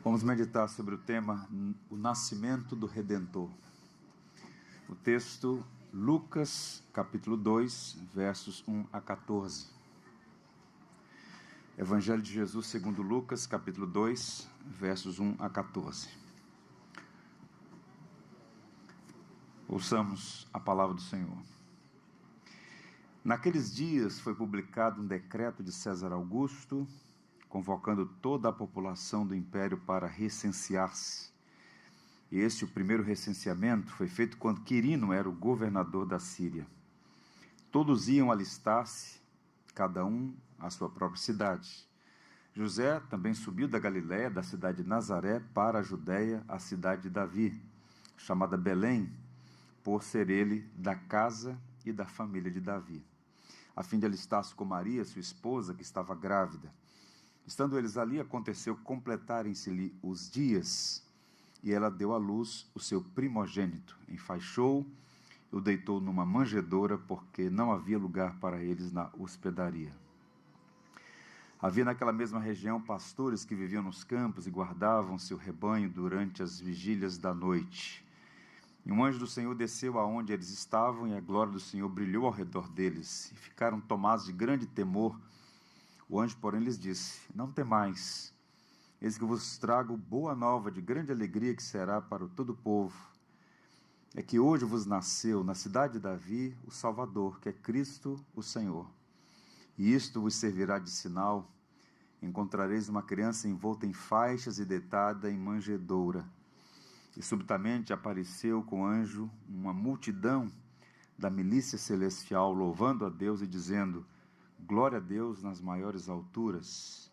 Vamos meditar sobre o tema o nascimento do Redentor. O texto, Lucas, capítulo 2, versos 1 a 14. Evangelho de Jesus segundo Lucas, capítulo 2, versos 1 a 14. Ouçamos a palavra do Senhor. Naqueles dias foi publicado um decreto de César Augusto, convocando toda a população do império para recensear-se. E o primeiro recenseamento, foi feito quando Quirino era o governador da Síria. Todos iam alistar-se, cada um à sua própria cidade. José também subiu da Galiléia, da cidade de Nazaré, para a Judéia, a cidade de Davi, chamada Belém, por ser ele da casa e da família de Davi, a fim de alistar-se com Maria, sua esposa, que estava grávida. Estando eles ali, aconteceu completarem-se-lhe os dias, e ela deu à luz o seu primogênito, enfaixou, o deitou numa manjedoura, porque não havia lugar para eles na hospedaria. Havia naquela mesma região pastores que viviam nos campos e guardavam seu rebanho durante as vigílias da noite. E um anjo do Senhor desceu aonde eles estavam, e a glória do Senhor brilhou ao redor deles, e ficaram tomados de grande temor. O anjo, porém, lhes disse: não temais, eis que vos trago boa nova de grande alegria, que será para todo o povo. É que hoje vos nasceu na cidade de Davi o Salvador, que é Cristo o Senhor. E isto vos servirá de sinal: encontrareis uma criança envolta em faixas e deitada em manjedoura. E subitamente apareceu com o anjo uma multidão da milícia celestial, louvando a Deus e dizendo: glória a Deus nas maiores alturas,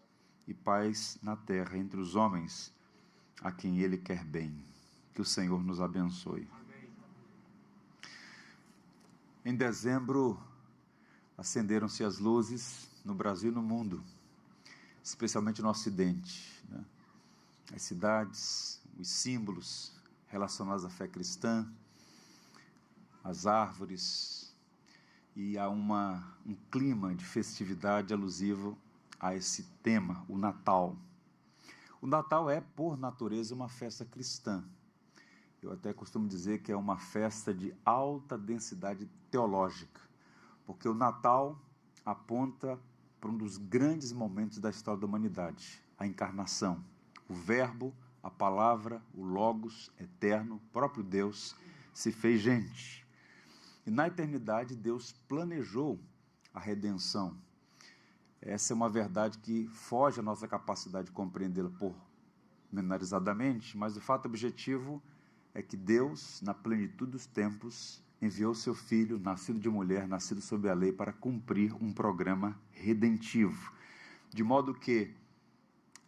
e paz na terra entre os homens, a quem Ele quer bem. Que o Senhor nos abençoe. Amém. Em dezembro, acenderam-se as luzes no Brasil e no mundo, especialmente no Ocidente, né? As cidades, os símbolos relacionados à fé cristã, as árvores, e há um clima de festividade alusivo a esse tema, o Natal. O Natal é, por natureza, uma festa cristã. Eu até costumo dizer que é uma festa de alta densidade teológica, porque o Natal aponta para um dos grandes momentos da história da humanidade, a encarnação. O Verbo, a Palavra, o Logos eterno, o próprio Deus, se fez gente. E na eternidade Deus planejou a redenção. Essa é uma verdade que foge à nossa capacidade de compreendê-la pormenorizadamente, mas o fato objetivo é que Deus, na plenitude dos tempos, enviou seu Filho, nascido de mulher, nascido sob a lei, para cumprir um programa redentivo. De modo que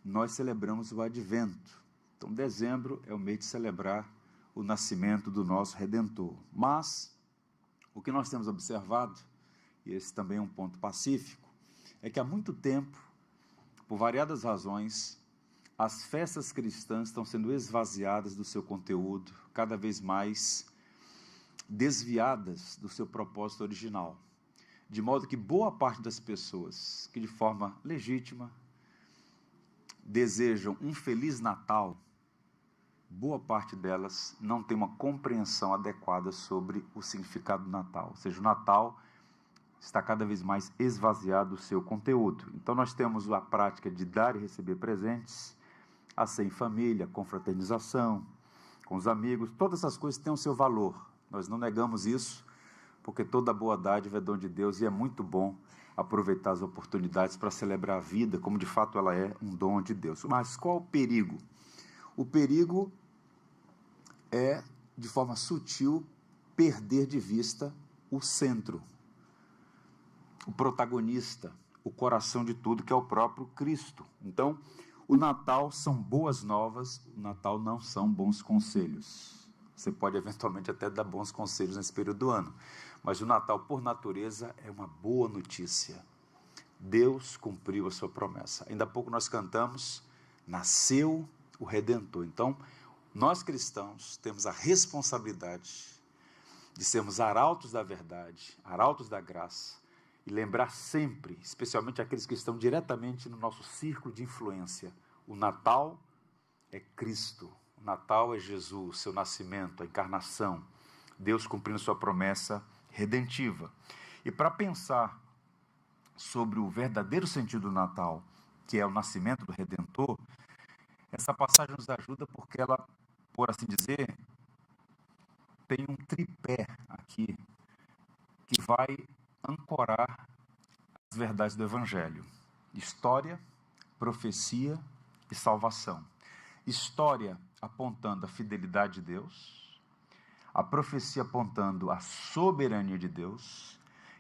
nós celebramos o Advento. Então, dezembro é o mês de celebrar o nascimento do nosso Redentor. Mas o que nós temos observado, e esse também é um ponto pacífico, é que há muito tempo, por variadas razões, as festas cristãs estão sendo esvaziadas do seu conteúdo, cada vez mais desviadas do seu propósito original. De modo que boa parte das pessoas que de forma legítima desejam um Feliz Natal, boa parte delas não tem uma compreensão adequada sobre o significado do Natal. Ou seja, o Natal está cada vez mais esvaziado do seu conteúdo. Então nós temos a prática de dar e receber presentes, a ceia em família, a confraternização, com os amigos, todas essas coisas têm o seu valor. Nós não negamos isso, porque toda boa dádiva é dom de Deus, e é muito bom aproveitar as oportunidades para celebrar a vida, como de fato ela é um dom de Deus. Mas qual o perigo? O perigo é, de forma sutil, perder de vista o centro, o protagonista, o coração de tudo, que é o próprio Cristo. Então, o Natal são boas novas, o Natal não são bons conselhos. Você pode eventualmente até dar bons conselhos nesse período do ano, mas o Natal, por natureza, é uma boa notícia. Deus cumpriu a sua promessa. Ainda há pouco nós cantamos: nasceu o Redentor. Então, nós cristãos temos a responsabilidade de sermos arautos da verdade, arautos da graça, e lembrar sempre, especialmente aqueles que estão diretamente no nosso círculo de influência, o Natal é Cristo. O Natal é Jesus, seu nascimento, a encarnação. Deus cumprindo sua promessa redentiva. E para pensar sobre o verdadeiro sentido do Natal, que é o nascimento do Redentor, essa passagem nos ajuda porque ela, por assim dizer, tem um tripé aqui que vai ancorar as verdades do Evangelho: história, profecia e salvação. História apontando a fidelidade de Deus, a profecia apontando a soberania de Deus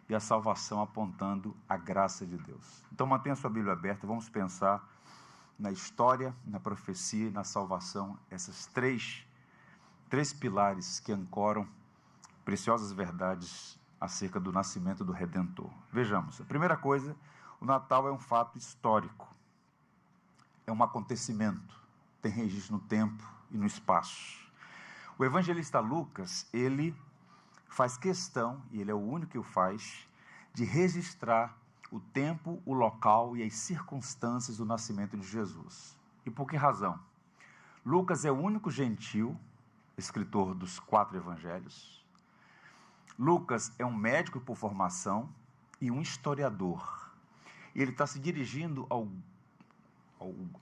e a salvação apontando a graça de Deus. Então mantenha a sua Bíblia aberta, vamos pensar na história, na profecia e na salvação, essas três pilares que ancoram preciosas verdades acerca do nascimento do Redentor. Vejamos, a primeira coisa, o Natal é um fato histórico, é um acontecimento, tem registro no tempo e no espaço. O evangelista Lucas, ele faz questão, e ele é o único que o faz, de registrar o tempo, o local e as circunstâncias do nascimento de Jesus. E por que razão? Lucas é o único gentil escritor dos 4 evangelhos. Lucas é um médico por formação e um historiador. Ele está se dirigindo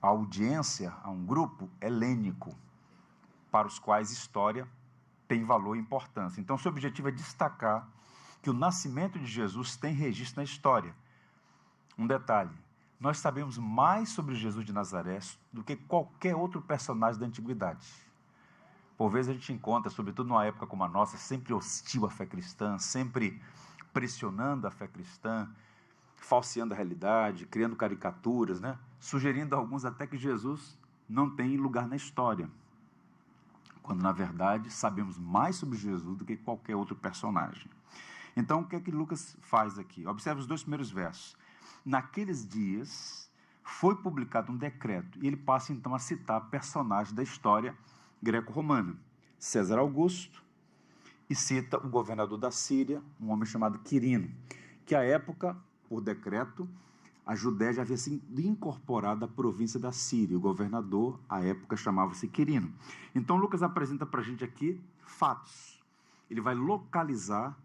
à audiência, a um grupo helênico, para os quais história tem valor e importância. Então, seu objetivo é destacar que o nascimento de Jesus tem registro na história. Um detalhe, nós sabemos mais sobre Jesus de Nazaré do que qualquer outro personagem da antiguidade. Por vezes a gente encontra, sobretudo numa época como a nossa, sempre hostil à fé cristã, sempre pressionando a fé cristã, falseando a realidade, criando caricaturas, né? Sugerindo a alguns até que Jesus não tem lugar na história, quando na verdade sabemos mais sobre Jesus do que qualquer outro personagem. Então o que é que Lucas faz aqui? Observe os 2 primeiros versos. Naqueles dias foi publicado um decreto, e ele passa então a citar personagens da história greco-romana, César Augusto, e cita o governador da Síria, um homem chamado Quirino, que à época, por decreto, a Judéia já havia sido incorporada à província da Síria. O governador, à época, chamava-se Quirino. Então, Lucas apresenta para a gente aqui fatos. Ele vai localizar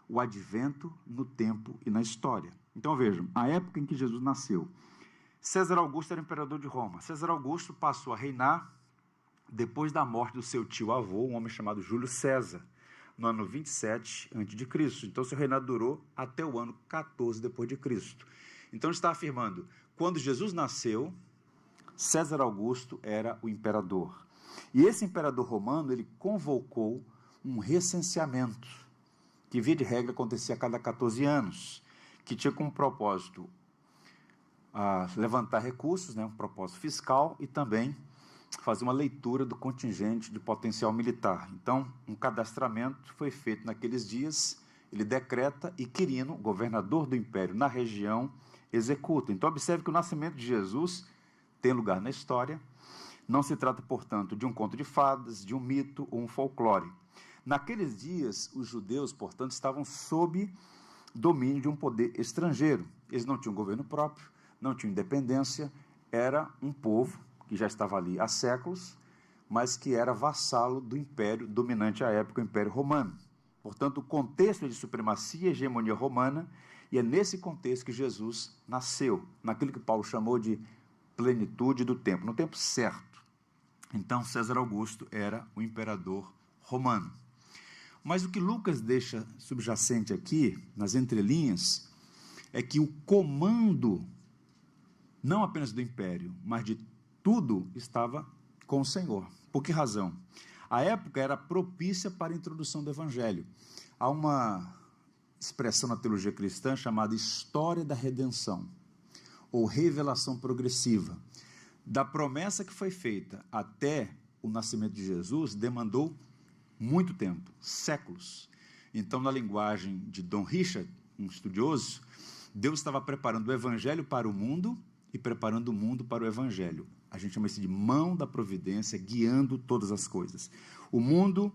o advento no tempo e na história. Então, vejam, a época em que Jesus nasceu. César Augusto era imperador de Roma. César Augusto passou a reinar depois da morte do seu tio-avô, um homem chamado Júlio César, no ano 27 a.C. Então, seu reinado durou até o ano 14 depois de Cristo. Então, ele está afirmando, quando Jesus nasceu, César Augusto era o imperador. E esse imperador romano, ele convocou um recenseamento, que via de regra acontecia a cada 14 anos, que tinha como propósito levantar recursos, né, um propósito fiscal, e também fazer uma leitura do contingente de potencial militar. Então, um cadastramento foi feito naqueles dias, ele decreta, e Quirino, governador do império na região, executa. Então, observe que o nascimento de Jesus tem lugar na história. Não se trata, portanto, de um conto de fadas, de um mito ou um folclore. Naqueles dias, os judeus, portanto, estavam sob domínio de um poder estrangeiro. Eles não tinham governo próprio, não tinham independência, era um povo que já estava ali há séculos, mas que era vassalo do império dominante à época, o Império Romano. Portanto, o contexto é de supremacia e hegemonia romana, e é nesse contexto que Jesus nasceu, naquilo que Paulo chamou de plenitude do tempo, no tempo certo. Então, César Augusto era o imperador romano. Mas o que Lucas deixa subjacente aqui, nas entrelinhas, é que o comando, não apenas do império, mas de tudo, estava com o Senhor. Por que razão? A época era propícia para a introdução do Evangelho. Há uma expressão na teologia cristã chamada história da redenção, ou revelação progressiva. Da promessa que foi feita até o nascimento de Jesus, demandou muito tempo, séculos. Então, na linguagem de Don Richard, um estudioso, Deus estava preparando o Evangelho para o mundo e preparando o mundo para o Evangelho. A gente chama isso de mão da providência, guiando todas as coisas. O mundo,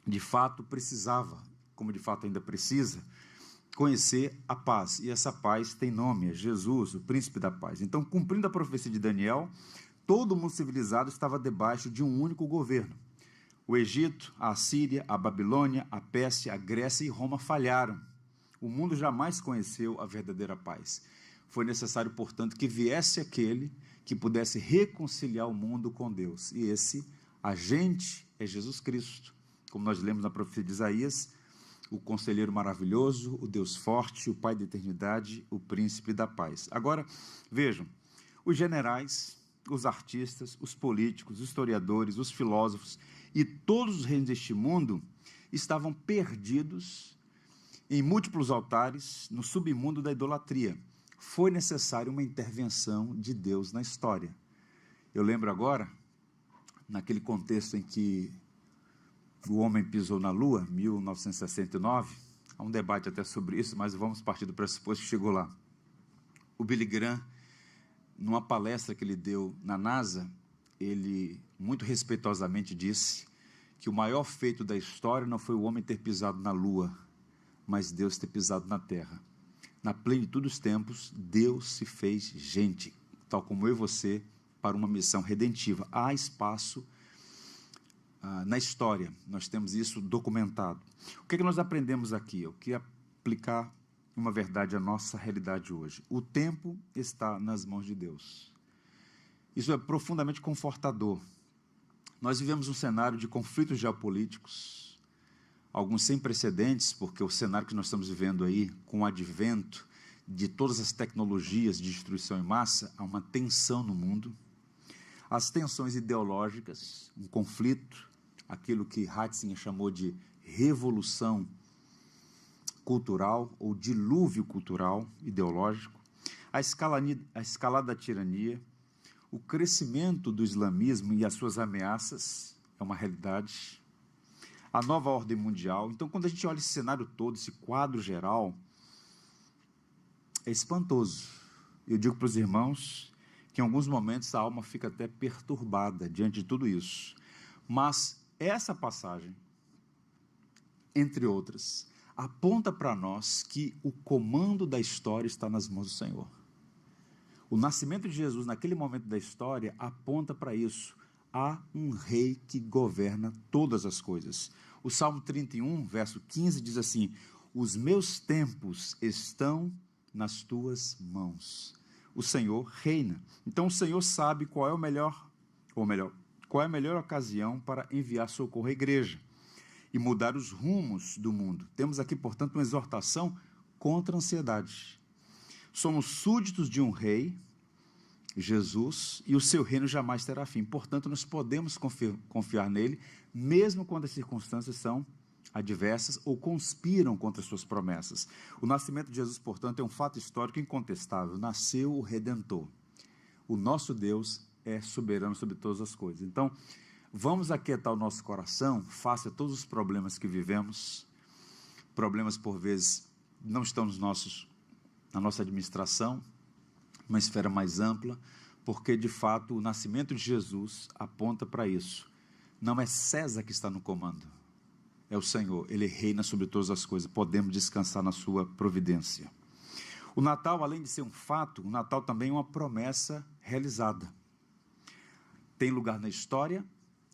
de fato, precisava, como de fato ainda precisa, conhecer a paz. E essa paz tem nome, é Jesus, o príncipe da paz. Então, cumprindo a profecia de Daniel, todo o mundo civilizado estava debaixo de um único governo. O Egito, a Assíria, a Babilônia, a Pérsia, a Grécia e Roma falharam. O mundo jamais conheceu a verdadeira paz. Foi necessário, portanto, que viesse aquele que pudesse reconciliar o mundo com Deus. E esse agente é Jesus Cristo. Como nós lemos na profecia de Isaías, o conselheiro maravilhoso, o Deus forte, o Pai da eternidade, o príncipe da paz. Agora, vejam, os generais, os artistas, os políticos, os historiadores, os filósofos e todos os reinos deste mundo estavam perdidos em múltiplos altares no submundo da idolatria. Foi necessária uma intervenção de Deus na história. Eu lembro agora, naquele contexto em que o homem pisou na Lua, 1969, há um debate até sobre isso, mas vamos partir do pressuposto que chegou lá. O Billy Graham, numa palestra que ele deu na NASA, ele muito respeitosamente disse que o maior feito da história não foi o homem ter pisado na Lua, mas Deus ter pisado na Terra. Na plenitude dos tempos, Deus se fez gente, tal como eu e você, para uma missão redentiva. Há espaço na história, nós temos isso documentado. O que é que nós aprendemos aqui? Eu queria aplicar uma verdade à nossa realidade hoje. O tempo está nas mãos de Deus. Isso é profundamente confortador. Nós vivemos um cenário de conflitos geopolíticos, alguns sem precedentes, porque o cenário que nós estamos vivendo aí, com o advento de todas as tecnologias de destruição em massa, há uma tensão no mundo. As tensões ideológicas, um conflito, aquilo que Ratzinger chamou de revolução cultural ou dilúvio cultural ideológico, a escalada da tirania, o crescimento do islamismo e as suas ameaças é uma realidade, a nova ordem mundial. Então, quando a gente olha esse cenário todo, esse quadro geral, é espantoso. Eu digo para os irmãos que em alguns momentos a alma fica até perturbada diante de tudo isso. Mas essa passagem, entre outras, aponta para nós que o comando da história está nas mãos do Senhor. O nascimento de Jesus, naquele momento da história, aponta para isso. Há um rei que governa todas as coisas. O Salmo 31, verso 15, diz assim: os meus tempos estão nas tuas mãos. O Senhor reina. Então o Senhor sabe qual é qual é a melhor ocasião para enviar socorro à igreja e mudar os rumos do mundo. Temos aqui, portanto, uma exortação contra a ansiedade. Somos súditos de um rei, Jesus, e o seu reino jamais terá fim. Portanto, nós podemos confiar nele, mesmo quando as circunstâncias são adversas ou conspiram contra as suas promessas. O nascimento de Jesus, portanto, é um fato histórico incontestável. Nasceu o Redentor. O nosso Deus é soberano sobre todas as coisas. Então, vamos aquietar o nosso coração face a todos os problemas que vivemos. Problemas, por vezes, não estão na nossa administração, uma esfera mais ampla, porque, de fato, o nascimento de Jesus aponta para isso. Não é César que está no comando, é o Senhor. Ele reina sobre todas as coisas. Podemos descansar na sua providência. O Natal, além de ser um fato, o Natal também é uma promessa realizada. Tem lugar na história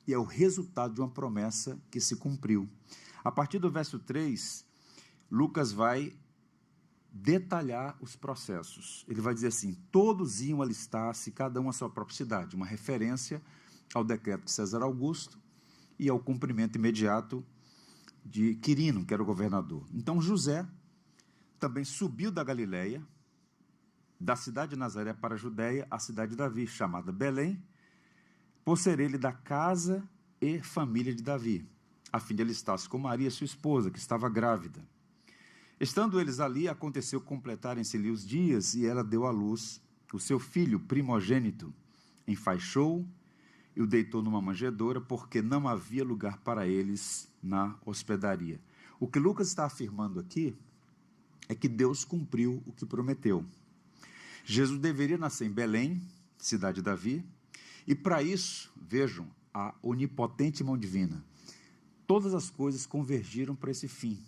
e é o resultado de uma promessa que se cumpriu. A partir do verso 3, Lucas vai detalhar os processos. Ele vai dizer assim: todos iam alistar-se, cada um à sua própria cidade, uma referência ao decreto de César Augusto e ao cumprimento imediato de Quirino, que era o governador. Então José também subiu da Galileia, da cidade de Nazaré para a Judéia, a cidade de Davi, chamada Belém, por ser ele da casa e família de Davi, a fim de alistar-se com Maria, sua esposa, que estava grávida. Estando eles ali, aconteceu completarem-se-lhe os dias, e ela deu à luz o seu filho primogênito, enfaixou e o deitou numa manjedoura, porque não havia lugar para eles na hospedaria. O que Lucas está afirmando aqui é que Deus cumpriu o que prometeu. Jesus deveria nascer em Belém, cidade de Davi, e para isso, vejam, a onipotente mão divina. Todas as coisas convergiram para esse fim.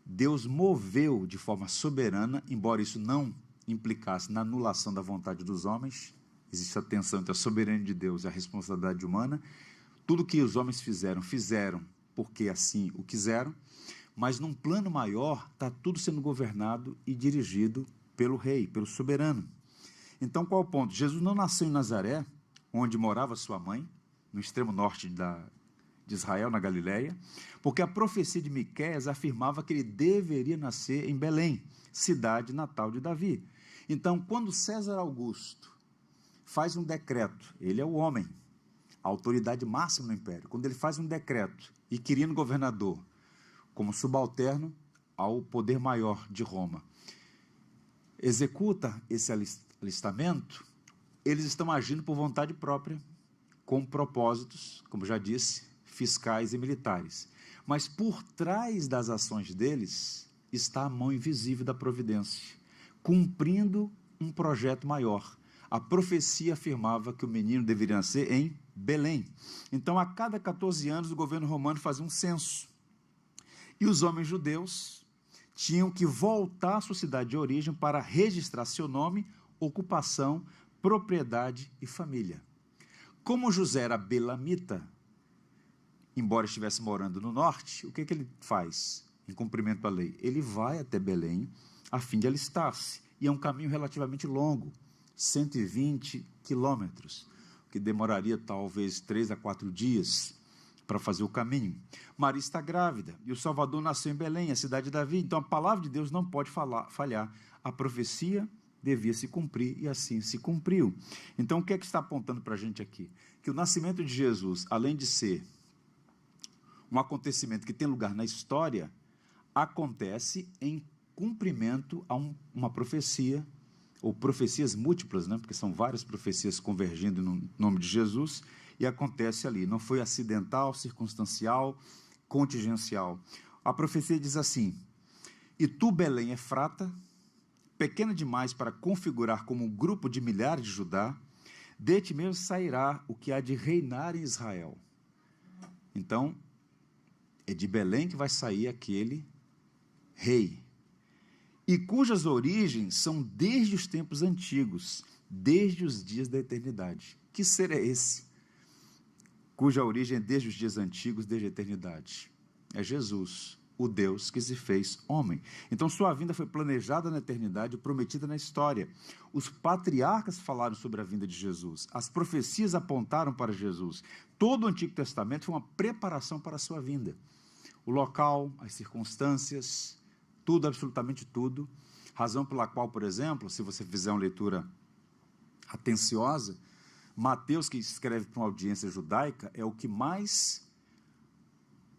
Deus moveu de forma soberana, embora isso não implicasse na anulação da vontade dos homens, existe a tensão entre a soberania de Deus e a responsabilidade humana. Tudo que os homens fizeram porque assim o quiseram, mas num plano maior está tudo sendo governado e dirigido pelo rei, pelo soberano. Então, qual o ponto? Jesus não nasceu em Nazaré, onde morava sua mãe, no extremo norte de Israel, na Galileia, porque a profecia de Miqueias afirmava que ele deveria nascer em Belém, cidade natal de Davi. Então, quando César Augusto faz um decreto, ele é o homem, a autoridade máxima no império, quando ele faz um decreto e querendo governador como subalterno ao poder maior de Roma, executa esse alistamento, eles estão agindo por vontade própria, com propósitos, como já disse, fiscais e militares. Mas por trás das ações deles está a mão invisível da providência, cumprindo um projeto maior. A profecia afirmava que o menino deveria nascer em Belém. Então, a cada 14 anos, o governo romano fazia um censo. E os homens judeus tinham que voltar à sua cidade de origem para registrar seu nome, ocupação, propriedade e família. Como José era belamita, embora estivesse morando no norte, o que ele faz em cumprimento à lei? Ele vai até Belém a fim de alistar-se. E é um caminho relativamente longo, 120 quilômetros, que demoraria talvez 3 a 4 dias para fazer o caminho. Maria está grávida e o Salvador nasceu em Belém, a cidade de Davi. Então a palavra de Deus não pode falhar. A profecia devia se cumprir e assim se cumpriu. Então o que é que está apontando para a gente aqui? Que o nascimento de Jesus, além de ser um acontecimento que tem lugar na história, acontece em cumprimento a uma profecia, ou profecias múltiplas, né? Porque são várias profecias convergindo no nome de Jesus, e acontece ali. Não foi acidental, circunstancial, contingencial. A profecia diz assim: e tu, Belém Efrata, pequena demais para configurar como um grupo de milhares de Judá, de ti mesmo sairá o que há de reinar em Israel. Então, é de Belém que vai sair aquele rei, e cujas origens são desde os tempos antigos, desde os dias da eternidade. Que ser é esse? Cuja origem é desde os dias antigos, desde a eternidade. É Jesus, o Deus que se fez homem. Então, sua vinda foi planejada na eternidade e prometida na história. Os patriarcas falaram sobre a vinda de Jesus. As profecias apontaram para Jesus. Todo o Antigo Testamento foi uma preparação para a sua vinda. O local, as circunstâncias, tudo, absolutamente tudo. Razão pela qual, por exemplo, se você fizer uma leitura atenciosa, Mateus, que escreve para uma audiência judaica, é o que mais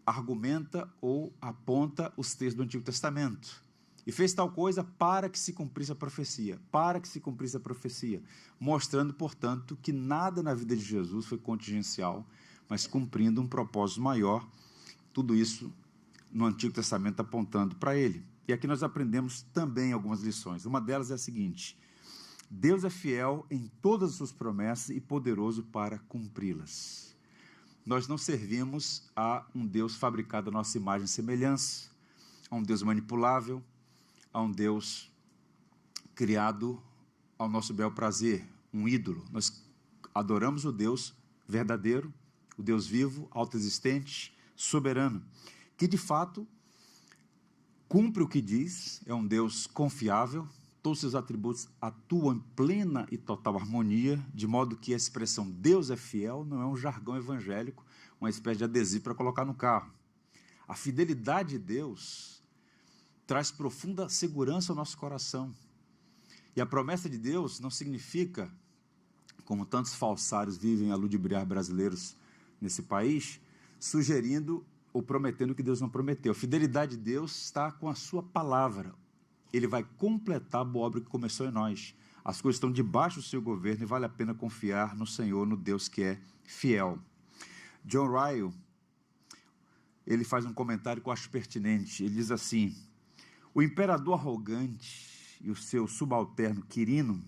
argumenta ou aponta os textos do Antigo Testamento. E fez tal coisa para que se cumprisse a profecia, mostrando, portanto, que nada na vida de Jesus foi contingencial, mas cumprindo um propósito maior, tudo isso no Antigo Testamento apontando para ele. E aqui nós aprendemos também algumas lições. Uma delas é a seguinte: Deus é fiel em todas as suas promessas e poderoso para cumpri-las. Nós não servimos a um Deus fabricado à nossa imagem e semelhança, a um Deus manipulável, a um Deus criado ao nosso bel prazer, um ídolo. Nós adoramos o Deus verdadeiro, o Deus vivo, autoexistente, soberano, que de fato cumpre o que diz, é um Deus confiável, todos os seus atributos atuam em plena e total harmonia, de modo que a expressão Deus é fiel não é um jargão evangélico, uma espécie de adesivo para colocar no carro. A fidelidade de Deus traz profunda segurança ao nosso coração. E a promessa de Deus não significa, como tantos falsários vivem a ludibriar brasileiros nesse país, sugerindo ou prometendo que Deus não prometeu. A fidelidade de Deus está com a sua palavra. Ele vai completar a boa obra que começou em nós. As coisas estão debaixo do seu governo e vale a pena confiar no Senhor, no Deus que é fiel. John Ryle, ele faz um comentário que eu acho pertinente. Ele diz assim: o imperador arrogante e o seu subalterno Quirino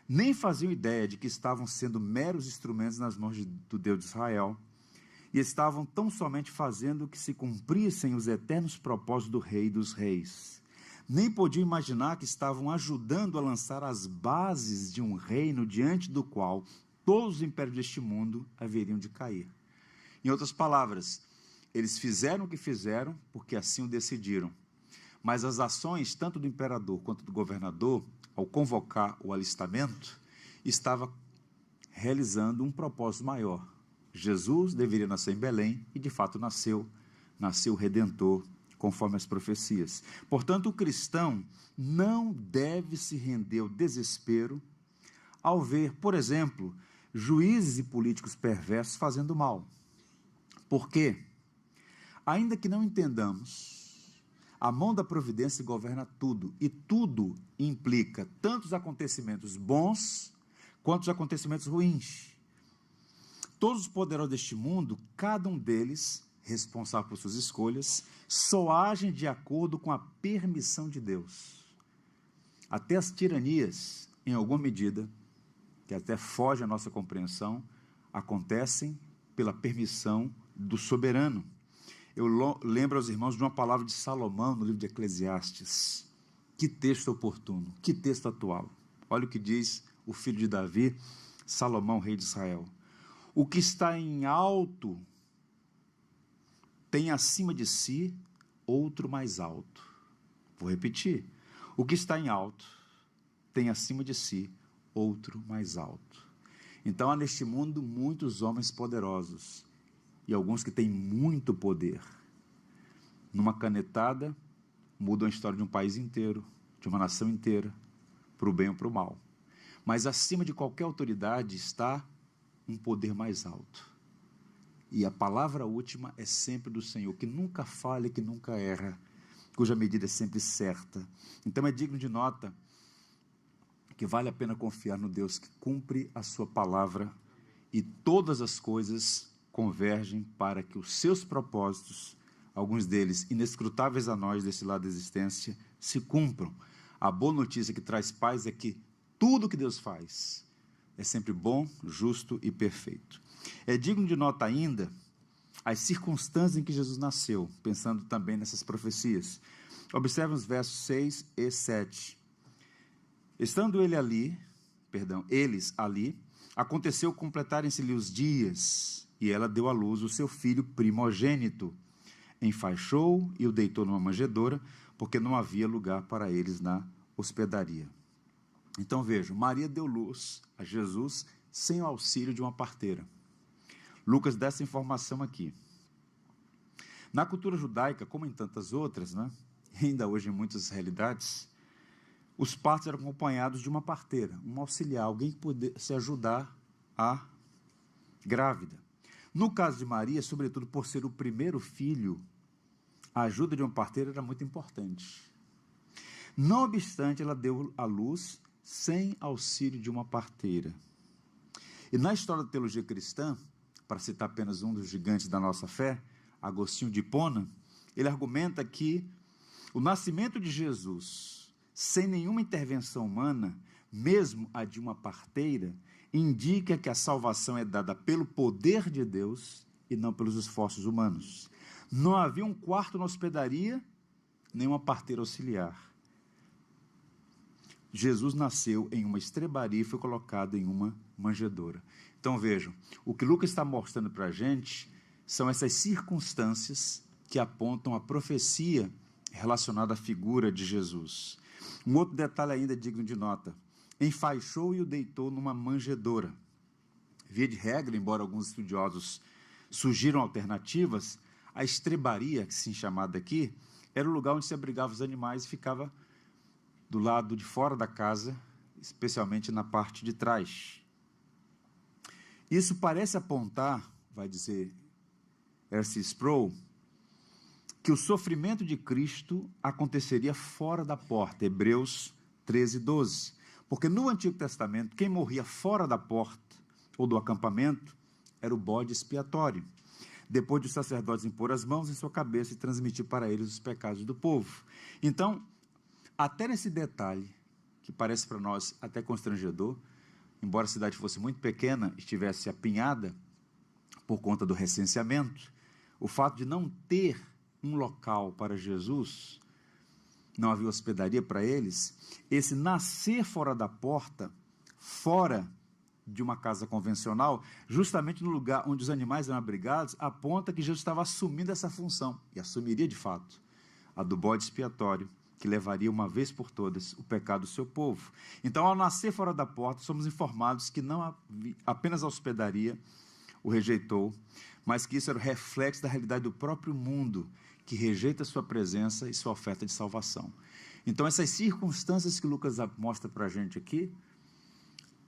nem faziam ideia de que estavam sendo meros instrumentos nas mãos do Deus de Israel, e estavam tão somente fazendo que se cumprissem os eternos propósitos do Rei dos Reis. nem podiam imaginar que estavam ajudando a lançar as bases de um reino diante do qual todos os impérios deste mundo haveriam de cair. Em outras palavras, eles fizeram o que fizeram porque assim o decidiram. Mas as ações, tanto do imperador quanto do governador, ao convocar o alistamento, estava realizando um propósito maior. Jesus deveria nascer em Belém e, de fato, nasceu o Redentor, conforme as profecias. Portanto, o cristão não deve se render ao desespero ao ver, por exemplo, juízes e políticos perversos fazendo mal. Por quê? Ainda que não entendamos, a mão da providência governa tudo, e tudo implica tanto os acontecimentos bons quanto os acontecimentos ruins. Todos os poderosos deste mundo, cada um deles, responsável por suas escolhas, só agem de acordo com a permissão de Deus. Até as tiranias, em alguma medida, que até foge à nossa compreensão, acontecem pela permissão do soberano. Eu lembro aos irmãos de uma palavra de Salomão no livro de Eclesiastes. Que texto oportuno, que texto atual. Olha o que diz o filho de Davi, Salomão, rei de Israel. O que está em alto tem acima de si outro mais alto. Vou repetir. O que está em alto tem acima de si outro mais alto. Então há neste mundo muitos homens poderosos e alguns que têm muito poder. Numa canetada, mudam a história de um país inteiro, de uma nação inteira, para o bem ou para o mal. Mas acima de qualquer autoridade está um poder mais alto. E a palavra última é sempre do Senhor, que nunca falha, que nunca erra, cuja medida é sempre certa. Então é digno de nota que vale a pena confiar no Deus que cumpre a sua palavra e todas as coisas convergem para que os seus propósitos, alguns deles inescrutáveis a nós desse lado da existência, se cumpram. A boa notícia que traz paz é que tudo que Deus faz é sempre bom, justo e perfeito. É digno de nota ainda as circunstâncias em que Jesus nasceu, pensando também nessas profecias. Observe os versos 6 e 7. Estando eles ali, aconteceu completarem-se-lhe os dias, e ela deu à luz o seu filho primogênito. Enfaixou e o deitou numa manjedoura, porque não havia lugar para eles na hospedaria. Então vejam, Maria deu luz a Jesus sem o auxílio de uma parteira. Lucas dá essa informação aqui. Na cultura judaica, como em tantas outras, ainda hoje em muitas realidades, os partos eram acompanhados de uma parteira, um auxiliar, alguém que pudesse ajudar a grávida. No caso de Maria, sobretudo por ser o primeiro filho, a ajuda de uma parteira era muito importante. Não obstante, ela deu à luz sem auxílio de uma parteira. E na história da teologia cristã, para citar apenas um dos gigantes da nossa fé, Agostinho de Hipona, ele argumenta que o nascimento de Jesus, sem nenhuma intervenção humana, mesmo a de uma parteira, indica que a salvação é dada pelo poder de Deus e não pelos esforços humanos. Não havia um quarto na hospedaria, nem uma parteira auxiliar. Jesus nasceu em uma estrebaria e foi colocado em uma manjedoura. Então vejam, o que Lucas está mostrando para a gente são essas circunstâncias que apontam a profecia relacionada à figura de Jesus. Um outro detalhe ainda digno de nota: enfaixou e o deitou numa manjedoura. Via de regra, embora alguns estudiosos sugiram alternativas, a estrebaria, que se chamada aqui, era o lugar onde se abrigava os animais e ficava do lado de fora da casa, especialmente na parte de trás. Isso parece apontar, vai dizer R.C. Sproul, que o sofrimento de Cristo aconteceria fora da porta, Hebreus 13:12. Porque no Antigo Testamento, quem morria fora da porta ou do acampamento era o bode expiatório, depois de os sacerdotes impor as mãos em sua cabeça e transmitir para eles os pecados do povo. Então, até nesse detalhe, que parece para nós até constrangedor, embora a cidade fosse muito pequena, estivesse apinhada por conta do recenseamento, o fato de não ter um local para Jesus não havia hospedaria para eles, esse nascer fora da porta, fora de uma casa convencional, justamente no lugar onde os animais eram abrigados, aponta que Jesus estava assumindo essa função, e assumiria de fato, a do bode expiatório, que levaria uma vez por todas o pecado do seu povo. Então, ao nascer fora da porta, somos informados que não apenas a hospedaria o rejeitou, mas que isso era o reflexo da realidade do próprio mundo, que rejeita sua presença e sua oferta de salvação. Então, essas circunstâncias que Lucas mostra para a gente aqui,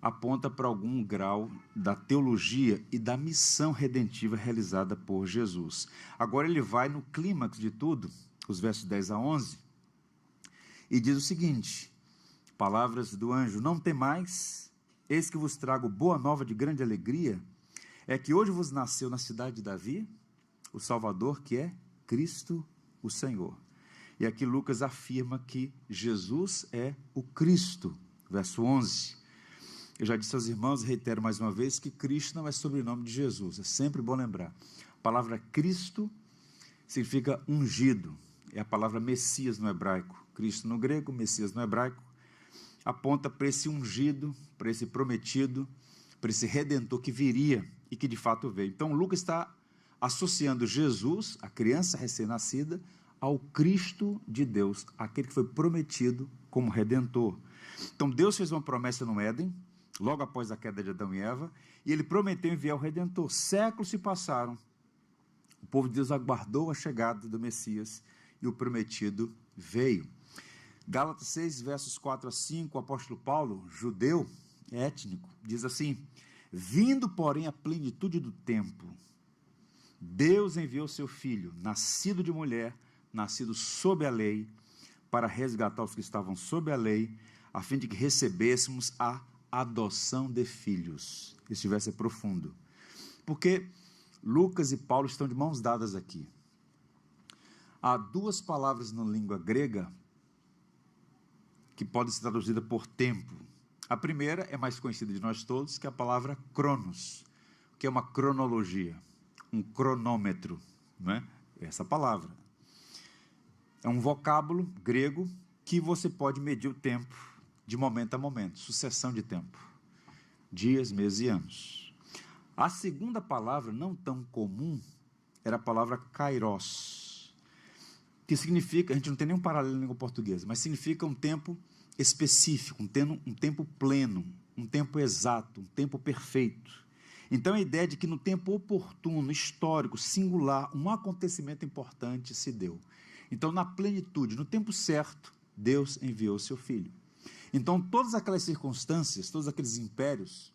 aponta para algum grau da teologia e da missão redentiva realizada por Jesus. Agora ele vai no clímax de tudo, os versos 10 a 11, e diz o seguinte, palavras do anjo: não temais, eis que vos trago boa nova de grande alegria, é que hoje vos nasceu na cidade de Davi o Salvador, que é Cristo o Senhor. E aqui Lucas afirma que Jesus é o Cristo, verso 11. Eu já disse aos irmãos, reitero mais uma vez, que Cristo não é sobrenome de Jesus, é sempre bom lembrar. A palavra Cristo significa ungido, é a palavra Messias no hebraico. Cristo no grego, Messias no hebraico, aponta para esse ungido, para esse prometido, para esse redentor que viria e que de fato veio. Então Lucas está associando Jesus, a criança recém-nascida, ao Cristo de Deus, aquele que foi prometido como redentor. Então Deus fez uma promessa no Éden, logo após a queda de Adão e Eva, e ele prometeu enviar o Redentor. Séculos se passaram, o povo de Deus aguardou a chegada do Messias, e o prometido veio. Gálatas 6, versos 4 a 5, o apóstolo Paulo, judeu, étnico, diz assim: vindo, porém, a plenitude do tempo, Deus enviou seu Filho, nascido de mulher, nascido sob a lei, para resgatar os que estavam sob a lei, a fim de que recebêssemos a adoção de filhos. Esse verso é profundo, porque Lucas e Paulo estão de mãos dadas aqui. Há duas palavras na língua grega que podem ser traduzidas por tempo. A primeira é mais conhecida de nós todos, que é a palavra cronos, que é uma cronologia, um cronômetro, não é? Essa palavra é um vocábulo grego que você pode medir o tempo de momento a momento, sucessão de tempo, dias, meses e anos. A segunda palavra, não tão comum, era a palavra kairos, que significa, a gente não tem nenhum paralelo na língua portuguesa, mas significa um tempo específico, um tempo pleno, um tempo exato, um tempo perfeito. Então a ideia de que no tempo oportuno, histórico, singular, um acontecimento importante se deu. Então na plenitude, no tempo certo, Deus enviou seu Filho. Então todas aquelas circunstâncias, todos aqueles impérios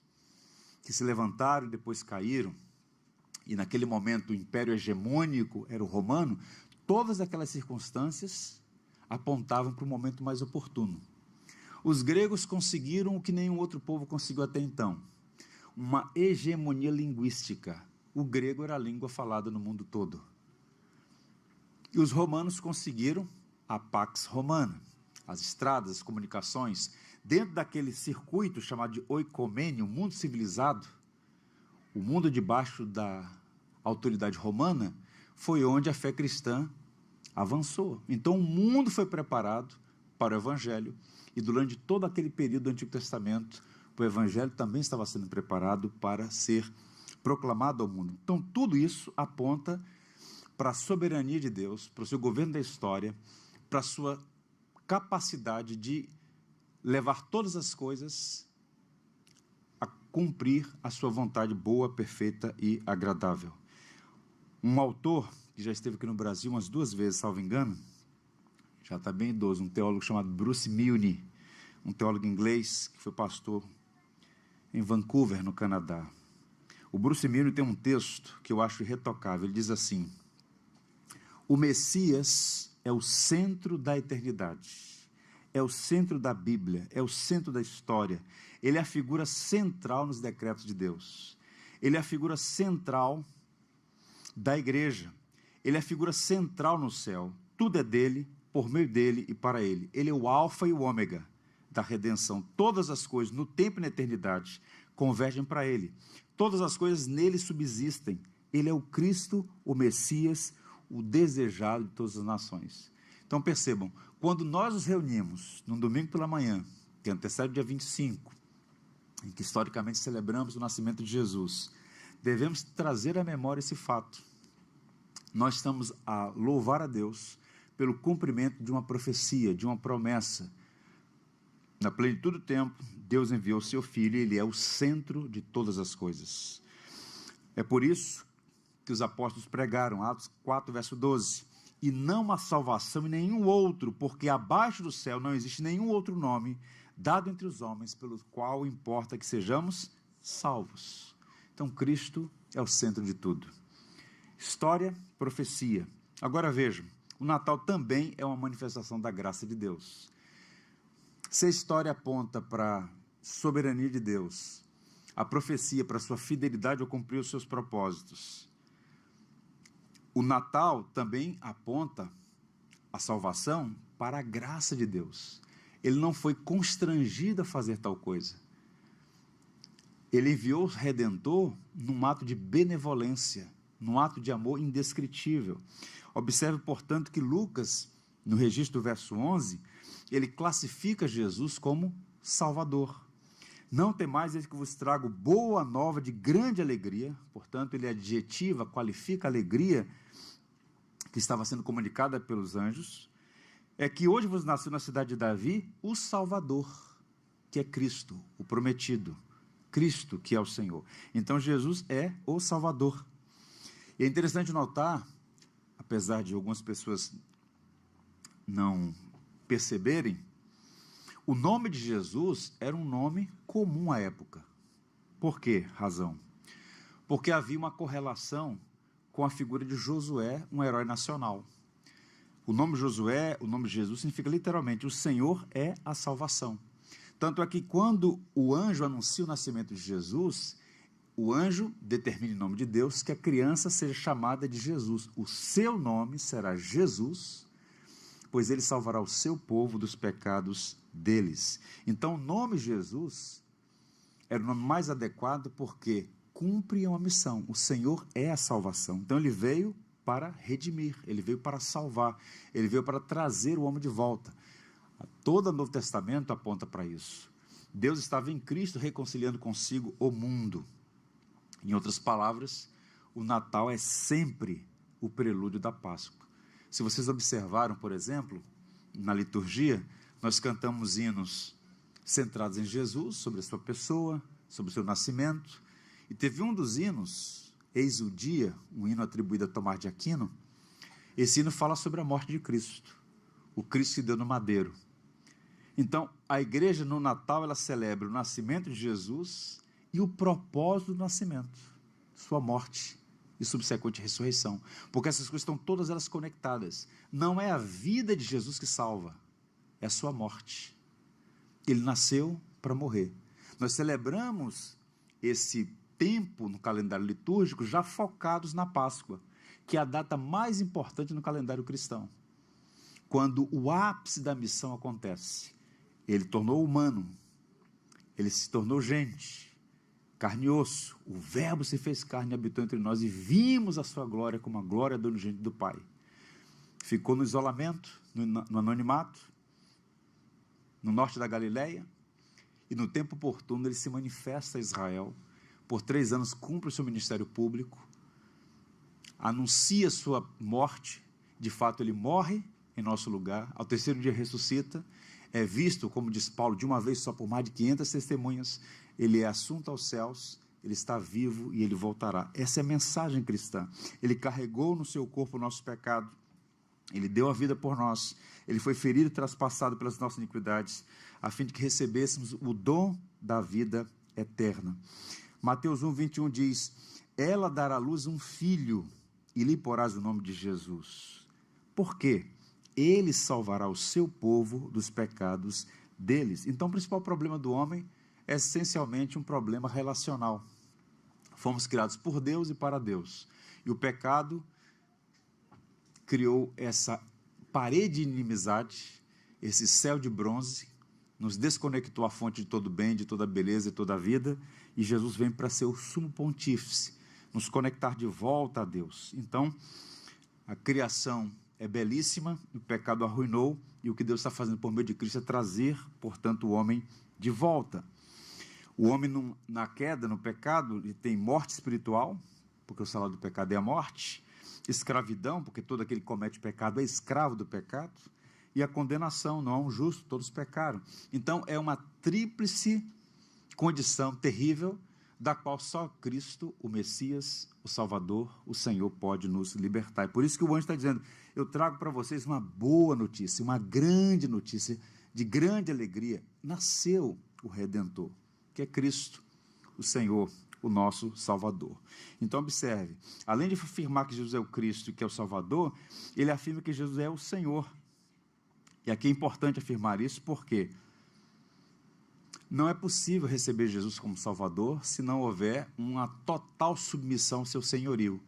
que se levantaram e depois caíram, e naquele momento o império hegemônico era o romano, todas aquelas circunstâncias apontavam para o momento mais oportuno. Os gregos conseguiram o que nenhum outro povo conseguiu até então, uma hegemonia linguística. O grego era a língua falada no mundo todo. E os romanos conseguiram a Pax Romana, as estradas, as comunicações, dentro daquele circuito chamado de oikomênio, o mundo civilizado, o mundo debaixo da autoridade romana, foi onde a fé cristã avançou. Então o mundo foi preparado para o Evangelho, e durante todo aquele período do Antigo Testamento, o Evangelho também estava sendo preparado para ser proclamado ao mundo. Então tudo isso aponta para a soberania de Deus, para o seu governo da história, para a sua capacidade de levar todas as coisas a cumprir a sua vontade boa, perfeita e agradável. Um autor que já esteve aqui no Brasil umas 2 vezes, salvo engano, já está bem idoso, um teólogo chamado Bruce Milne, um teólogo inglês que foi pastor em Vancouver, no Canadá. O Bruce Milne tem um texto que eu acho irretocável. Ele diz assim: o Messias é o centro da eternidade, é o centro da Bíblia, é o centro da história. Ele é a figura central nos decretos de Deus. Ele é a figura central da igreja. Ele é a figura central no céu. Tudo é dele, por meio dele e para ele. Ele é o alfa e o ômega da redenção. Todas as coisas, no tempo e na eternidade, convergem para ele. Todas as coisas nele subsistem. Ele é o Cristo, o Messias, o desejado de todas as nações. Então percebam, quando nós nos reunimos num domingo pela manhã, que antecede o dia 25, em que historicamente celebramos o nascimento de Jesus, devemos trazer à memória esse fato. Nós estamos a louvar a Deus pelo cumprimento de uma profecia, de uma promessa. Na plenitude do tempo, Deus enviou o seu Filho e Ele é o centro de todas as coisas. É por isso que os apóstolos pregaram, Atos 4, verso 12, e não há salvação em nenhum outro, porque abaixo do céu não existe nenhum outro nome dado entre os homens, pelo qual importa que sejamos salvos. Então, Cristo é o centro de tudo. História, profecia. Agora vejam, o Natal também é uma manifestação da graça de Deus. Se a história aponta para a soberania de Deus, a profecia para a sua fidelidade ao cumprir os seus propósitos, o Natal também aponta a salvação para a graça de Deus. Ele não foi constrangido a fazer tal coisa. Ele enviou o Redentor num ato de benevolência, num ato de amor indescritível. Observe, portanto, que Lucas, no registro do verso 11, ele classifica Jesus como Salvador. Não temais, eis que vos trago boa nova de grande alegria. Portanto, ele adjetiva, qualifica a alegria que estava sendo comunicada pelos anjos. É que hoje vos nasceu na cidade de Davi o Salvador, que é Cristo, o prometido. Cristo, que é o Senhor. Então, Jesus é o Salvador. E é interessante notar, apesar de algumas pessoas não perceberem, o nome de Jesus era um nome comum à época. Por que razão? Porque havia uma correlação com a figura de Josué, um herói nacional. O nome Josué, o nome de Jesus, significa literalmente, o Senhor é a salvação. Tanto é que quando o anjo anuncia o nascimento de Jesus, o anjo determina em nome de Deus que a criança seja chamada de Jesus. O seu nome será Jesus, pois ele salvará o seu povo dos pecados deles. Então, o nome Jesus era o nome mais adequado porque cumpre uma missão. O Senhor é a salvação. Então, ele veio para redimir, ele veio para salvar, ele veio para trazer o homem de volta. Todo o Novo Testamento aponta para isso. Deus estava em Cristo reconciliando consigo o mundo. Em outras palavras, o Natal é sempre o prelúdio da Páscoa. Se vocês observaram, por exemplo, na liturgia, nós cantamos hinos centrados em Jesus, sobre a sua pessoa, sobre o seu nascimento, e teve um dos hinos, Eis o Dia, um hino atribuído a Tomás de Aquino. Esse hino fala sobre a morte de Cristo, o Cristo que deu no madeiro. Então, a igreja no Natal, ela celebra o nascimento de Jesus e o propósito do nascimento, sua morte e subsequente ressurreição, porque essas coisas estão todas elas conectadas. Não é a vida de Jesus que salva, é a sua morte. Ele nasceu para morrer. Nós celebramos esse tempo no calendário litúrgico já focados na Páscoa, que é a data mais importante no calendário cristão, quando o ápice da missão acontece. Ele tornou humano, ele se tornou gente, carne e osso, o verbo se fez carne e habitou entre nós, e vimos a sua glória como a glória do unigênito do Pai. Ficou no isolamento, no anonimato, no norte da Galileia, e no tempo oportuno ele se manifesta a Israel. Por 3 anos cumpre o seu ministério público, anuncia sua morte, de fato ele morre em nosso lugar, ao 3º dia ressuscita, é visto, como diz Paulo, de uma vez só por mais de 500 testemunhas, ele é assunto aos céus, ele está vivo e ele voltará. Essa é a mensagem cristã. Ele carregou no seu corpo o nosso pecado, ele deu a vida por nós, ele foi ferido e traspassado pelas nossas iniquidades, a fim de que recebêssemos o dom da vida eterna. Mateus 1, 21 diz, ela dará à luz um filho e lhe porás o nome de Jesus. Por quê? Ele salvará o seu povo dos pecados deles. Então, o principal problema do homem é essencialmente um problema relacional. Fomos criados por Deus e para Deus. E o pecado criou essa parede de inimizade, esse céu de bronze, nos desconectou a fonte de todo bem, de toda beleza e toda a vida, e Jesus vem para ser o sumo pontífice, nos conectar de volta a Deus. Então, a criação é belíssima, o pecado arruinou, e o que Deus está fazendo por meio de Cristo é trazer, portanto, o homem de volta. O homem, na queda, no pecado, ele tem morte espiritual, porque o salário do pecado é a morte, escravidão, porque todo aquele que comete pecado é escravo do pecado, e a condenação, não há um justo, todos pecaram. Então, é uma tríplice condição terrível, da qual só Cristo, o Messias, o Salvador, o Senhor, pode nos libertar. É por isso que o anjo está dizendo, eu trago para vocês uma boa notícia, uma grande notícia, de grande alegria. Nasceu o Redentor, que é Cristo, o Senhor, o nosso Salvador. Então, observe, além de afirmar que Jesus é o Cristo e que é o Salvador, ele afirma que Jesus é o Senhor. E aqui é importante afirmar isso, porque não é possível receber Jesus como Salvador se não houver uma total submissão ao seu senhorio.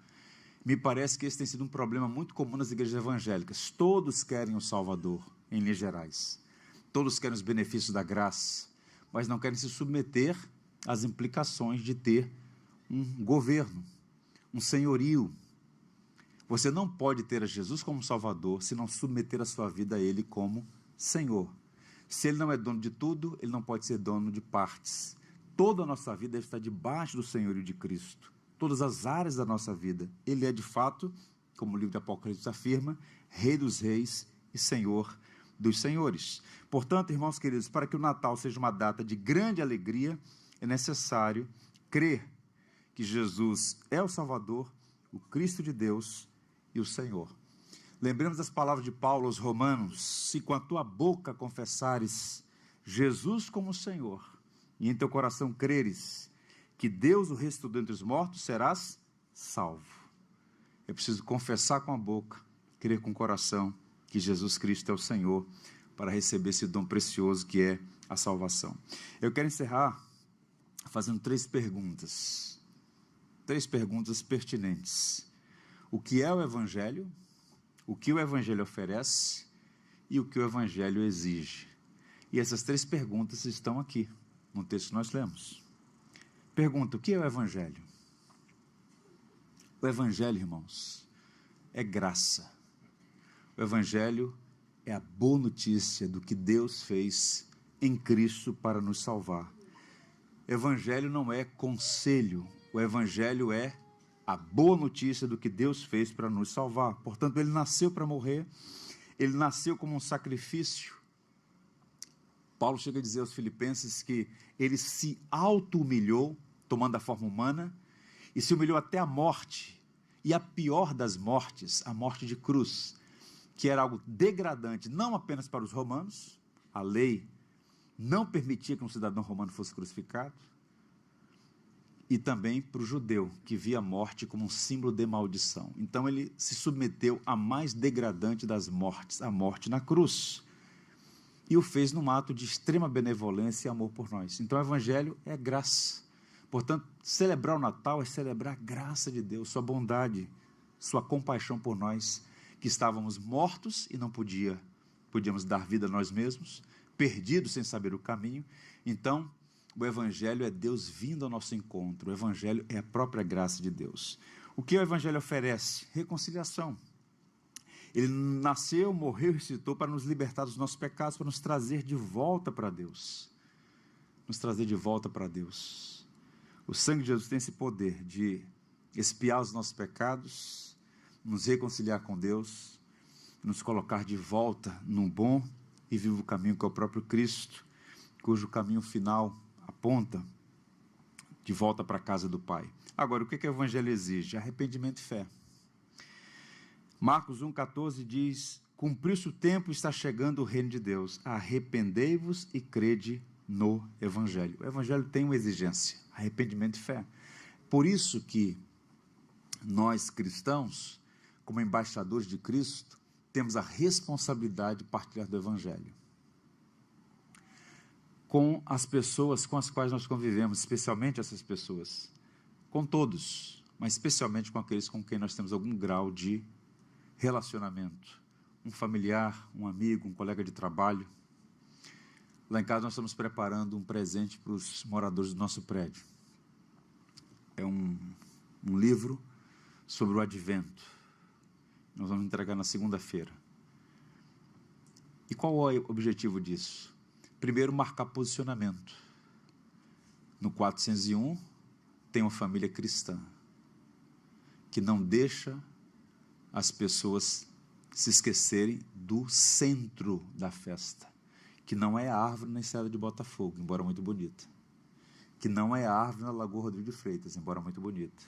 Me parece que esse tem sido um problema muito comum nas igrejas evangélicas. Todos querem o Salvador, em linhas gerais. Todos querem os benefícios da graça, mas não querem se submeter às implicações de ter um governo, um senhorio. Você não pode ter a Jesus como Salvador se não submeter a sua vida a Ele como Senhor. Se Ele não é dono de tudo, Ele não pode ser dono de partes. Toda a nossa vida deve estar debaixo do senhorio de Cristo. Todas as áreas da nossa vida. Ele é, de fato, como o livro de Apocalipse afirma, Rei dos reis e Senhor dos senhores. Portanto, irmãos queridos, para que o Natal seja uma data de grande alegria, é necessário crer que Jesus é o Salvador, o Cristo de Deus e o Senhor. Lembremos das palavras de Paulo aos Romanos, se com a tua boca confessares Jesus como Senhor, e em teu coração creres que Deus o ressuscitou dentre os mortos, serás salvo. É preciso confessar com a boca, crer com o coração que Jesus Cristo é o Senhor, para receber esse dom precioso que é a salvação. Eu quero encerrar fazendo 3 perguntas. 3 perguntas pertinentes. O que é o Evangelho? O que o Evangelho oferece e o que o Evangelho exige. E essas 3 perguntas estão aqui, no texto que nós lemos. Pergunta, o que é o Evangelho? O Evangelho, irmãos, é graça. O Evangelho é a boa notícia do que Deus fez em Cristo para nos salvar. Evangelho não é conselho, o Evangelho é a boa notícia do que Deus fez para nos salvar. Portanto, ele nasceu para morrer, ele nasceu como um sacrifício. Paulo chega a dizer aos Filipenses que ele se auto-humilhou, tomando a forma humana, e se humilhou até a morte, e a pior das mortes, a morte de cruz, que era algo degradante, não apenas para os romanos, a lei não permitia que um cidadão romano fosse crucificado, e também para o judeu, que via a morte como um símbolo de maldição. Então ele se submeteu à mais degradante das mortes, a morte na cruz, e o fez num ato de extrema benevolência e amor por nós. Então o Evangelho é graça. Portanto, celebrar o Natal é celebrar a graça de Deus, sua bondade, sua compaixão por nós, que estávamos mortos e não podíamos dar vida a nós mesmos, perdidos sem saber o caminho. Então, o Evangelho é Deus vindo ao nosso encontro. O Evangelho é a própria graça de Deus. O que o Evangelho oferece? Reconciliação. Ele nasceu, morreu e ressuscitou para nos libertar dos nossos pecados, para nos trazer de volta para Deus. Nos trazer de volta para Deus. O sangue de Jesus tem esse poder de expiar os nossos pecados, nos reconciliar com Deus, nos colocar de volta num bom e vivo caminho que é o próprio Cristo, cujo caminho final aponta de volta para a casa do Pai. Agora, o que o Evangelho exige? Arrependimento e fé. Marcos 1,14 diz, cumpriu-se o tempo e está chegando o reino de Deus. Arrependei-vos e crede no Evangelho. O Evangelho tem uma exigência, arrependimento e fé. Por isso que nós cristãos, como embaixadores de Cristo, temos a responsabilidade de partilhar do Evangelho com as pessoas com as quais nós convivemos, especialmente essas pessoas, com todos, mas especialmente com aqueles com quem nós temos algum grau de relacionamento, um familiar, um amigo, um colega de trabalho. Lá em casa nós estamos preparando um presente para os moradores do nosso prédio. É um livro sobre o Advento. Nós vamos entregar na segunda-feira. E qual é o objetivo disso? Primeiro, marcar posicionamento. No 401, tem uma família cristã que não deixa as pessoas se esquecerem do centro da festa, que não é a árvore na estrada de Botafogo, embora muito bonita, que não é a árvore na Lagoa Rodrigo de Freitas, embora muito bonita,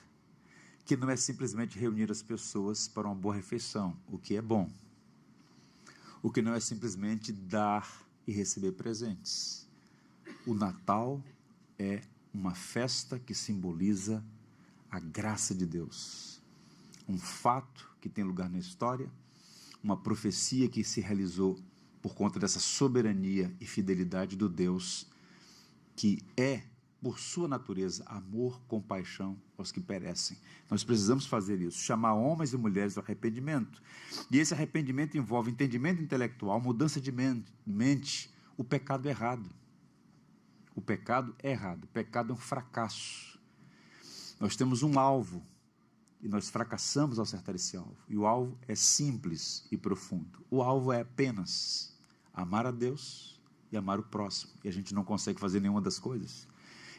que não é simplesmente reunir as pessoas para uma boa refeição, o que é bom, o que não é simplesmente dar e receber presentes. O Natal é uma festa que simboliza a graça de Deus, um fato que tem lugar na história, uma profecia que se realizou por conta dessa soberania e fidelidade do Deus que é, por sua natureza, amor, compaixão aos que perecem. Nós precisamos fazer isso, chamar homens e mulheres ao arrependimento. E esse arrependimento envolve entendimento intelectual, mudança de mente, o pecado errado. O pecado é errado, o pecado é um fracasso. Nós temos um alvo e nós fracassamos ao acertar esse alvo. E o alvo é simples e profundo. O alvo é apenas amar a Deus e amar o próximo. E a gente não consegue fazer nenhuma das coisas.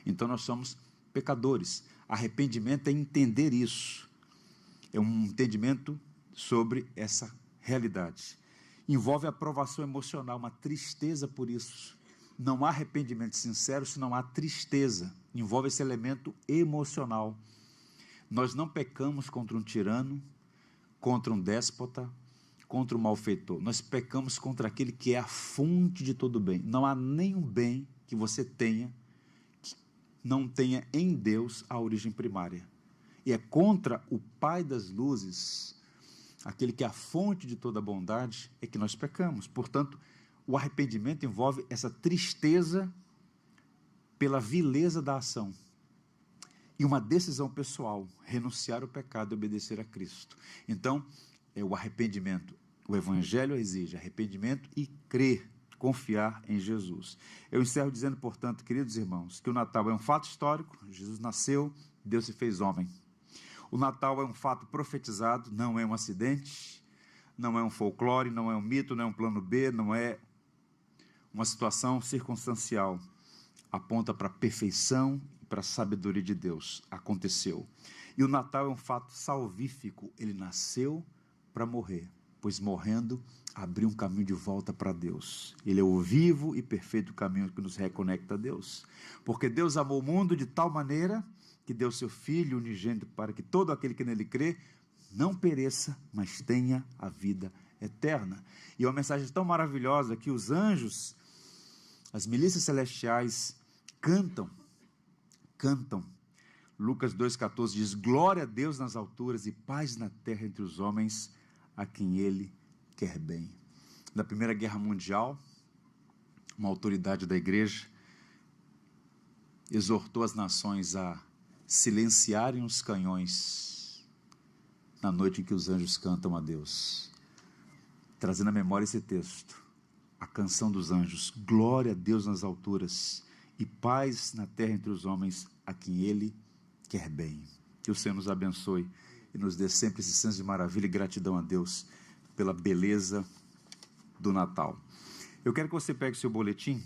Então nós somos pecadores. Arrependimento é entender isso. É um entendimento sobre essa realidade. Envolve aprovação emocional, uma tristeza por isso. Não há arrependimento sincero se não há tristeza. Envolve esse elemento emocional. Nós não pecamos contra um tirano, contra um déspota, contra um malfeitor. Nós pecamos contra aquele que é a fonte de todo bem. Não há nenhum bem que você tenha não tenha em Deus a origem primária. E é contra o Pai das luzes, aquele que é a fonte de toda bondade, é que nós pecamos. Portanto, o arrependimento envolve essa tristeza pela vileza da ação. E uma decisão pessoal, renunciar ao pecado e obedecer a Cristo. Então, é o arrependimento. O Evangelho exige arrependimento e crer, confiar em Jesus. Eu encerro dizendo, portanto, queridos irmãos, que o Natal é um fato histórico, Jesus nasceu, Deus se fez homem. O Natal é um fato profetizado, não é um acidente, não é um folclore, não é um mito, não é um plano B, não é uma situação circunstancial. Aponta para a perfeição e para a sabedoria de Deus. Aconteceu. E o Natal é um fato salvífico, ele nasceu para morrer, pois morrendo abriu um caminho de volta para Deus. Ele é o vivo e perfeito caminho que nos reconecta a Deus. Porque Deus amou o mundo de tal maneira que deu seu Filho unigênito para que todo aquele que nele crê não pereça, mas tenha a vida eterna. E é uma mensagem tão maravilhosa que os anjos, as milícias celestiais, cantam. Lucas 2,14 diz, glória a Deus nas alturas e paz na terra entre os homens a quem ele quer bem. Na Primeira Guerra Mundial, uma autoridade da igreja exortou as nações a silenciarem os canhões na noite em que os anjos cantam a Deus, trazendo à memória esse texto, a canção dos anjos, glória a Deus nas alturas e paz na terra entre os homens a quem ele quer bem. Que o Senhor nos abençoe e nos dê sempre esse senso de maravilha e gratidão a Deus pela beleza do Natal. Eu quero que você pegue seu boletim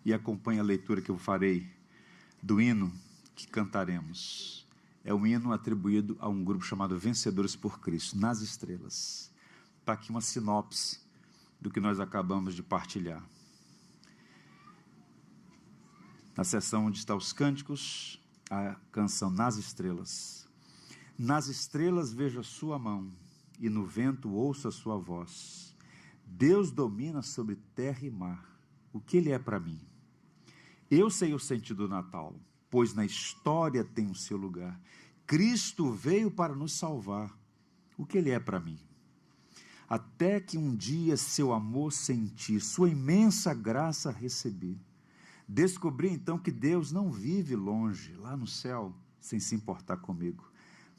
e acompanhe a leitura que eu farei do hino que cantaremos. É um hino atribuído a um grupo chamado Vencedores por Cristo, nas estrelas. Está aqui uma sinopse do que nós acabamos de partilhar. Na seção onde estão os cânticos, a canção Nas Estrelas. Nas estrelas vejo a sua mão, e no vento ouço a sua voz. Deus domina sobre terra e mar. O que ele é para mim? Eu sei o sentido do Natal, pois na história tem o seu lugar. Cristo veio para nos salvar. O que ele é para mim? Até que um dia seu amor senti, sua imensa graça recebi. Descobri então que Deus não vive longe, lá no céu, sem se importar comigo.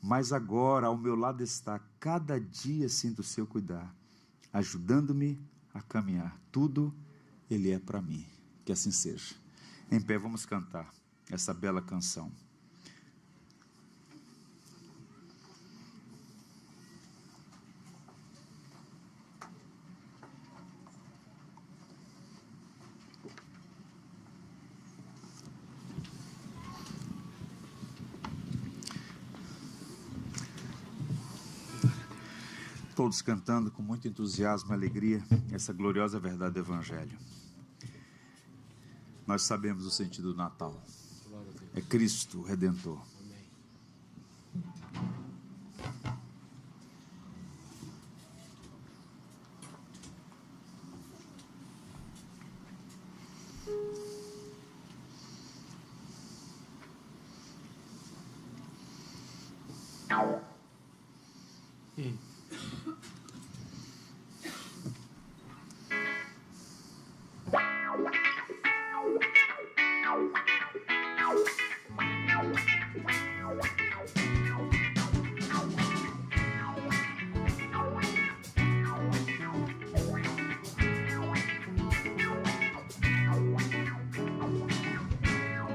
Mas agora ao meu lado está, cada dia sinto o seu cuidar, ajudando-me a caminhar. Tudo ele é para mim. Que assim seja. Em pé vamos cantar essa bela canção. todos cantando com muito entusiasmo e alegria essa gloriosa verdade do Evangelho. Nós sabemos o sentido do Natal. É Cristo, o Redentor.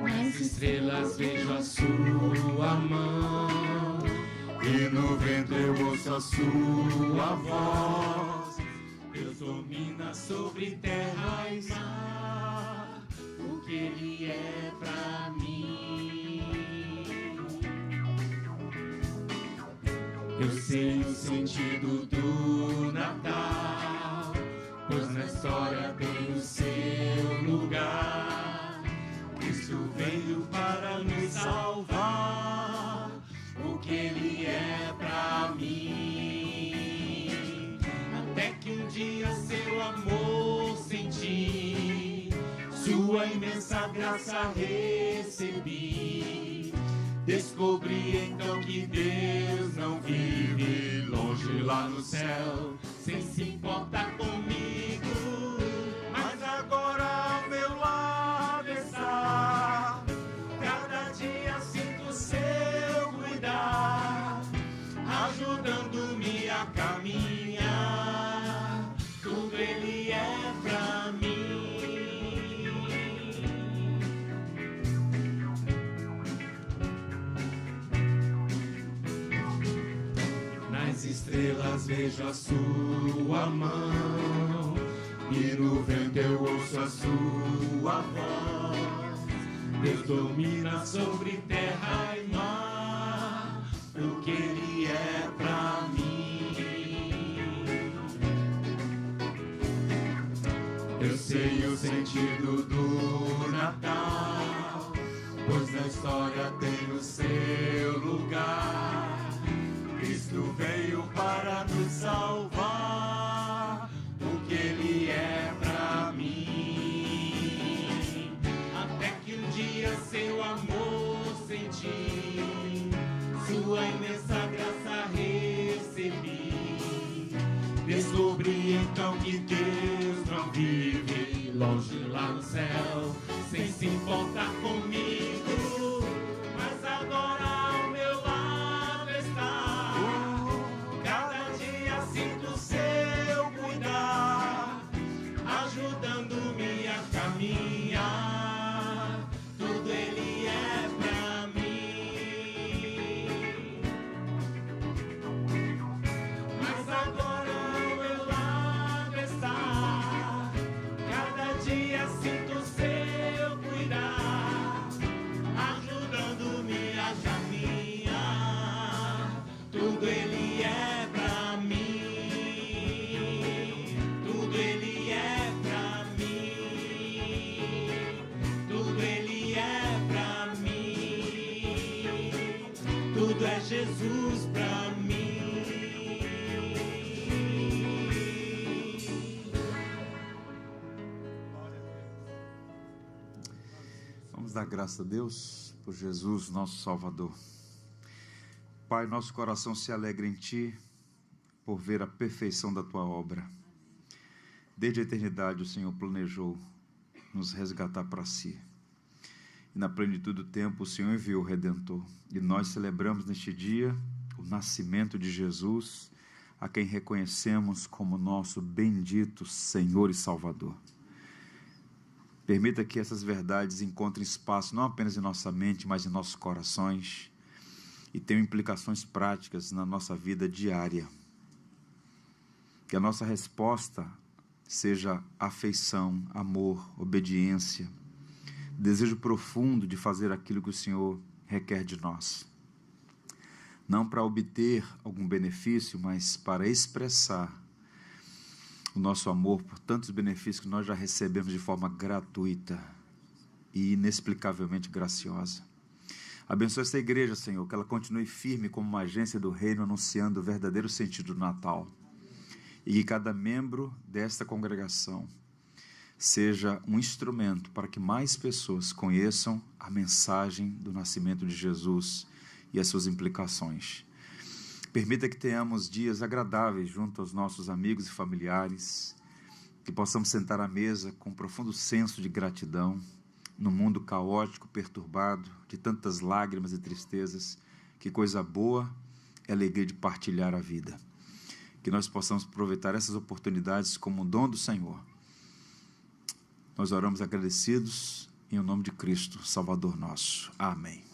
Nas estrelas vejo a sua mão, e no vento eu ouço a sua voz. Deus domina sobre terra e mar, o que Ele é pra mim. Eu sei o sentido do Natal, pois na história tem o seu lugar. Cristo veio para nos salvar, o que Ele é pra mim. Até que um dia seu amor senti, sua imensa graça recebi. Descobri então que Deus não vive longe lá no céu, sem se importar comigo, mas agora ao meu lado está. Cada dia sinto seu cuidar, ajudando-me a caminhar. Tudo Ele é pra mim. Nas estrelas vejo a sua mão, e no vento eu ouço a sua voz. Deus domina sobre terra e mar, o que Ele é pra mim. Eu sei o sentido do Natal, pois na história tem o seu lugar. Cristo veio para nos salvar, o que Ele é pra mim. Até que um dia seu amor senti, sua imensa graça recebi. Descobri então que Deus não vive longe lá no céu, sem se importar comigo, mas agora ao meu lado está. Cada dia sinto seu cuidar, ajudando-me a caminhar. Tudo Ele é pra mim. Mas agora ao meu lado está. Cada dia sinto seu cuidar, ajudando-me a caminhar. Tudo Ele é pra mim. Tudo Ele é pra mim. Tudo Ele é pra mim. Tudo é Jesus pra mim. Vamos dar graças a Deus por Jesus, nosso Salvador. Pai, nosso coração se alegra em Ti por ver a perfeição da Tua obra. Desde a eternidade o Senhor planejou nos resgatar para Si. E na plenitude do tempo o Senhor enviou o Redentor. E nós celebramos neste dia o nascimento de Jesus, a quem reconhecemos como nosso bendito Senhor e Salvador. Permita que essas verdades encontrem espaço não apenas em nossa mente, mas em nossos corações, e tenham implicações práticas na nossa vida diária. Que a nossa resposta seja afeição, amor, obediência, desejo profundo de fazer aquilo que o Senhor requer de nós. não para obter algum benefício, mas para expressar o nosso amor por tantos benefícios que nós já recebemos de forma gratuita e inexplicavelmente graciosa. Abençoa esta igreja, Senhor, que ela continue firme como uma agência do reino, anunciando o verdadeiro sentido do Natal. E que cada membro desta congregação seja um instrumento para que mais pessoas conheçam a mensagem do nascimento de Jesus e as suas implicações. Permita que tenhamos dias agradáveis junto aos nossos amigos e familiares, que possamos sentar à mesa com um profundo senso de gratidão, num mundo caótico, perturbado, de tantas lágrimas e tristezas. Que coisa boa é a alegria de partilhar a vida. Que nós possamos aproveitar essas oportunidades como um dom do Senhor. Nós oramos agradecidos em nome de Cristo, Salvador nosso. Amém.